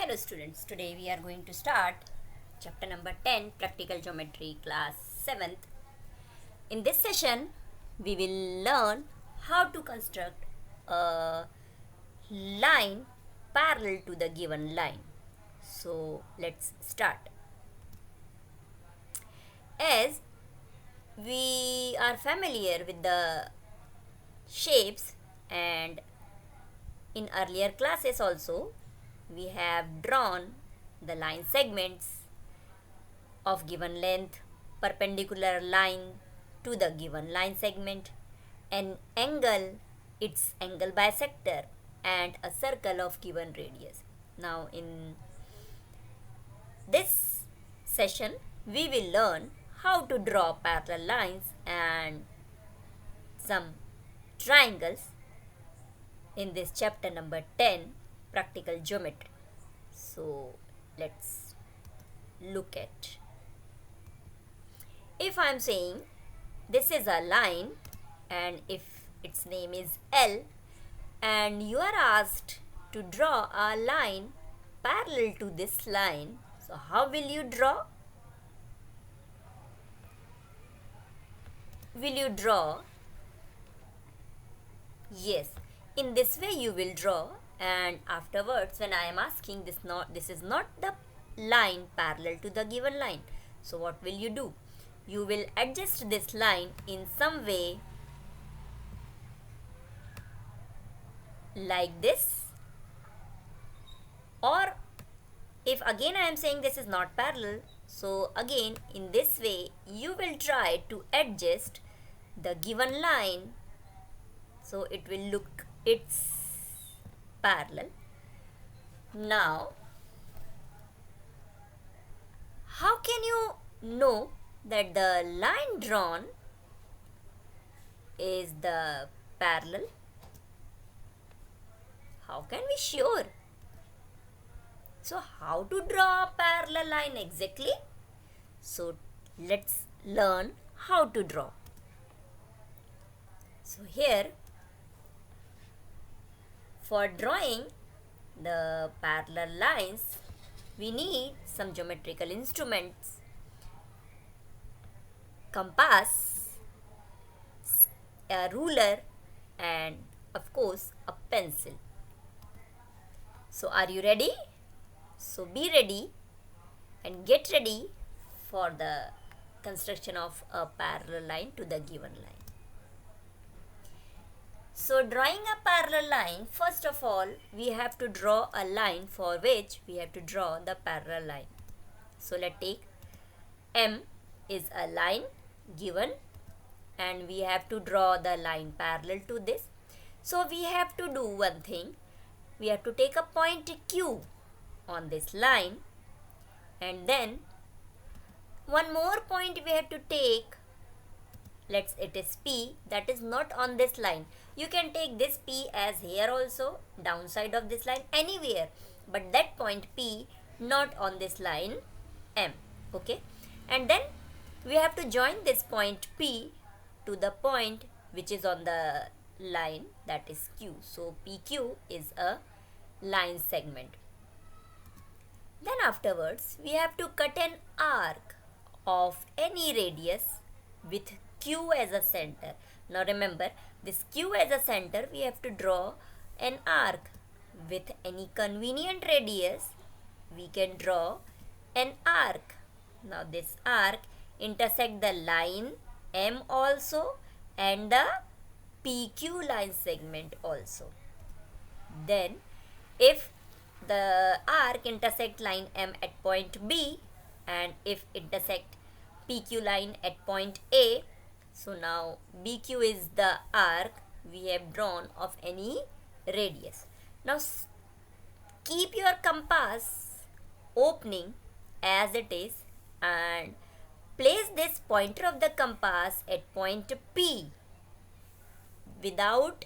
Hello students, today we are going to start chapter number 10, Practical Geometry, class 7th. In this session, we will learn how to construct a line parallel to the given line. So let's start. As we are familiar with the shapes, and in earlier classes also we have drawn the line segments of given length, perpendicular line to the given line segment, an angle, its angle bisector, and a circle of given radius. Now in this session we will learn how to draw parallel lines and some triangles in this chapter number 10, Practical Geometry. So let's look at. If I am saying this is a line and if its name is L and you are asked to draw a line parallel to this line, so how will you draw? Will you draw? Yes, in this way you will draw, and afterwards when I am asking this is not the line parallel to the given line, so what will you do? You will adjust this line in some way like this, or if again I am saying this is not parallel, so again in this way you will try to adjust the given line so it will look it's parallel. Now how can you know that the line drawn is the parallel? How can we sure? So how to draw a parallel line exactly? So let's learn how to draw. So here, for drawing the parallel lines, we need some geometrical instruments: compass, a ruler, and of course a pencil. So are you ready? So be ready and get ready for the construction of a parallel line to the given line. So drawing a parallel line, first of all we have to draw a line for which we have to draw the parallel line. So let's take M is a line given and we have to draw the line parallel to this. So we have to do one thing. We have to take a point Q on this line, and then one more point we have to take. It is P, that is not on this line. You can take this P as here also, downside of this line, anywhere, but that point P not on this line M. Okay, and then we have to join this point P to the point which is on the line, that is Q. So PQ is a line segment. Then afterwards we have to cut an arc of any radius with Q as a center. Now remember, this Q as a center, we have to draw an arc with any convenient radius. We can draw an arc. Now this arc intersect the line M also and the PQ line segment also. Then if the arc intersect line M at point B and if intersect PQ line at point A, so now BQ is the arc we have drawn of any radius. Now keep your compass opening as it is and place this pointer of the compass at point P without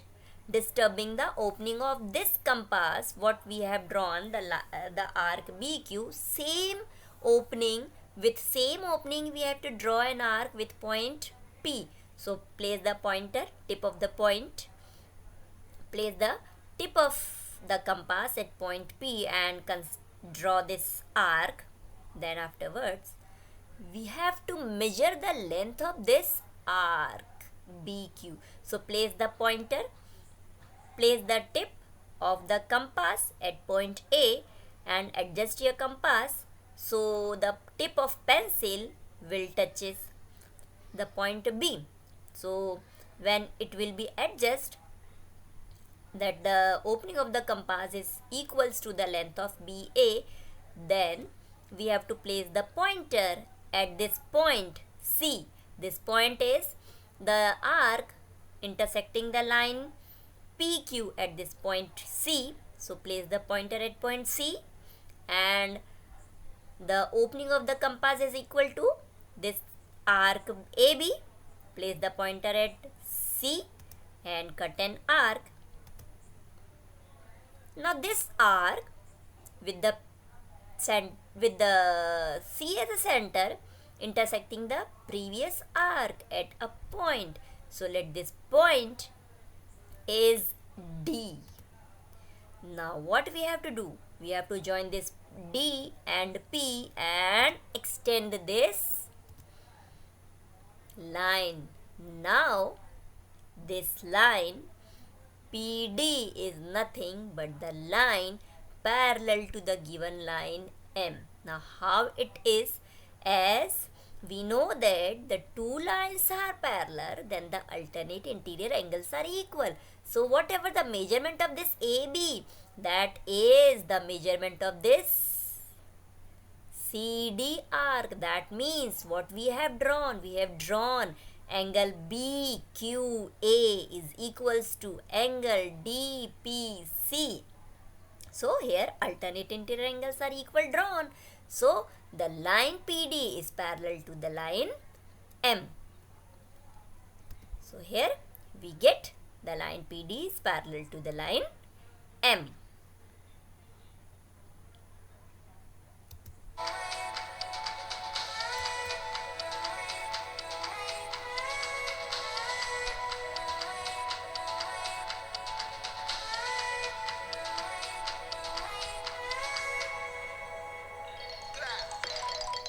disturbing the opening of this compass. What we have drawn, the arc BQ, same opening, with same opening we have to draw an arc with point P. So place the pointer, tip of the point, place the tip of the compass at point P and draw this arc, then afterwards we have to measure the length of this arc BQ. So place the pointer, place the tip of the compass at point A and adjust your compass so the tip of pencil will touches the point B. So when it will be adjust that the opening of the compass is equals to the length of BA, then we have to place the pointer at this point C. This point is the arc intersecting the line PQ at this point C. So place the pointer at point C and the opening of the compass is equal to this arc AB. Place the pointer at C and cut an arc. Now this arc with the C as a center intersecting the previous arc at a point. So let this point is D. Now what we have to do? We have to join this D and P and extend this line. Now this line PD is nothing but the line parallel to the given line M. Now how it is? As we know that the two lines are parallel, then the alternate interior angles are equal. So whatever the measurement of this AB, that is the measurement of this CD arc. That means what we have drawn? We have drawn angle BQA is equals to angle DPC. So here alternate interior angles are equal drawn. So the line PD is parallel to the line M. So here we get the line PD is parallel to the line M.